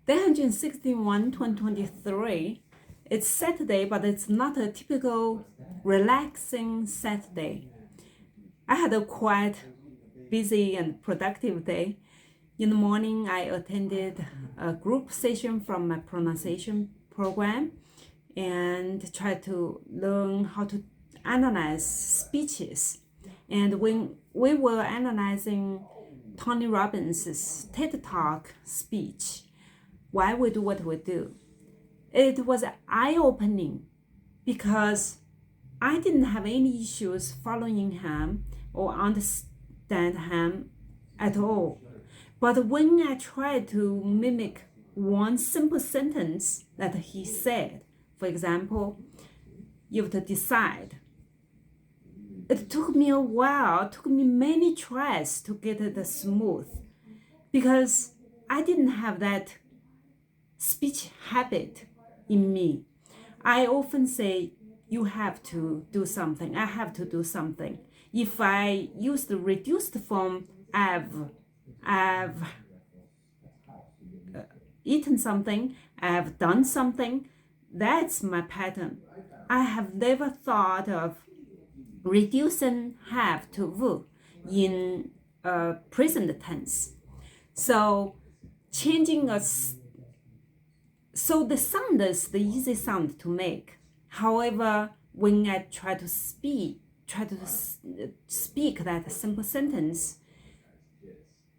Day 161, 2023. It's Saturday, but it's not a typical relaxing Saturday. I had a quite busy and productive day. In the morning, I attended a group session from my pronunciation program and tried to learn how to analyze speeches. And when we were analyzing Tony Robbins' TED Talk speech, why we do what we do, it was eye-opening because I didn't have any issues following him or understand him at all. But when I tried to mimic one simple sentence that he said, for example, you have to decide. It took me a while, took me many tries to get it smooth because I didn't have that speech habit in me. I often say, you have to do something, I have to do something. If I use the reduced form, I've eaten something, I've done something, that's my pattern. I have never thought of reducing have to v in present tense. So changing so the sound is the easy sound to make. However, when I try to speak that simple sentence,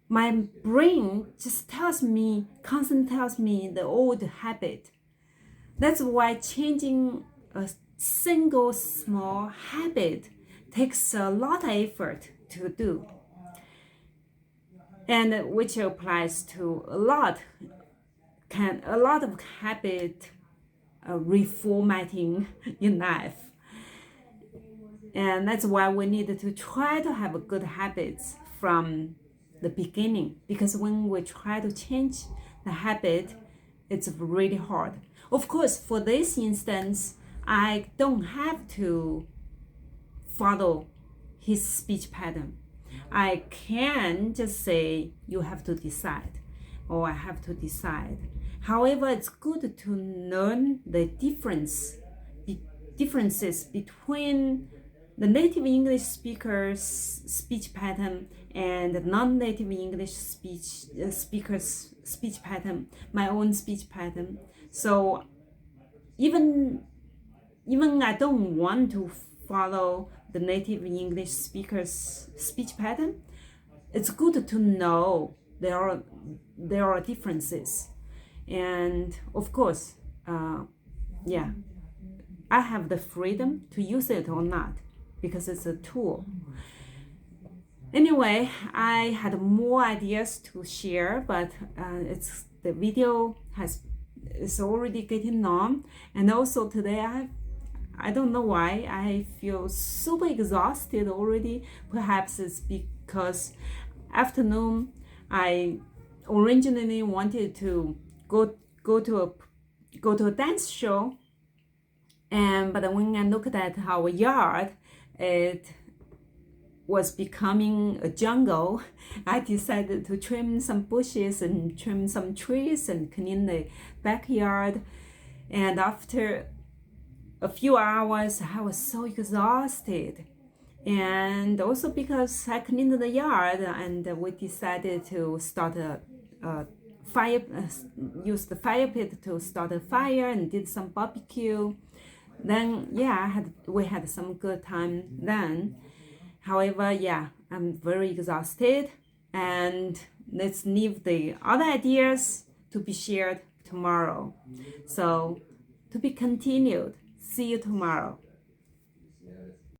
my brain just constantly tells me the old habit. That's why changing a single small habit takes a lot of effort to do, and which applies to a lot of habit reformatting in life. And that's why we need to try to have good habits from the beginning, because when we try to change the habit, it's really hard. Of course, for this instance, I don't have to follow his speech pattern. I can just say, you have to decide, or I have to decide. However, it's good to learn the differences between the native English speaker's speech pattern and the non-native English speaker's speech pattern, my own speech pattern. So even I don't want to follow the native English speaker's speech pattern, it's good to know there are differences. And of course, I have the freedom to use it or not because it's a tool. Anyway, I had more ideas to share, but the video is already getting long, and also today I don't know why I feel super exhausted already. Perhaps it's because afternoon I originally wanted to go to a dance show, but when I looked at our yard, it was becoming a jungle. I decided to trim some bushes and trim some trees and clean the backyard. And after a few hours, I was so exhausted. And also because I cleaned the yard, and we decided to start a fire, use the fire pit to start a fire and did some barbecue. Then we had some good time then. However, I'm very exhausted, and let's leave the other ideas to be shared tomorrow. So to be continued. See you tomorrow.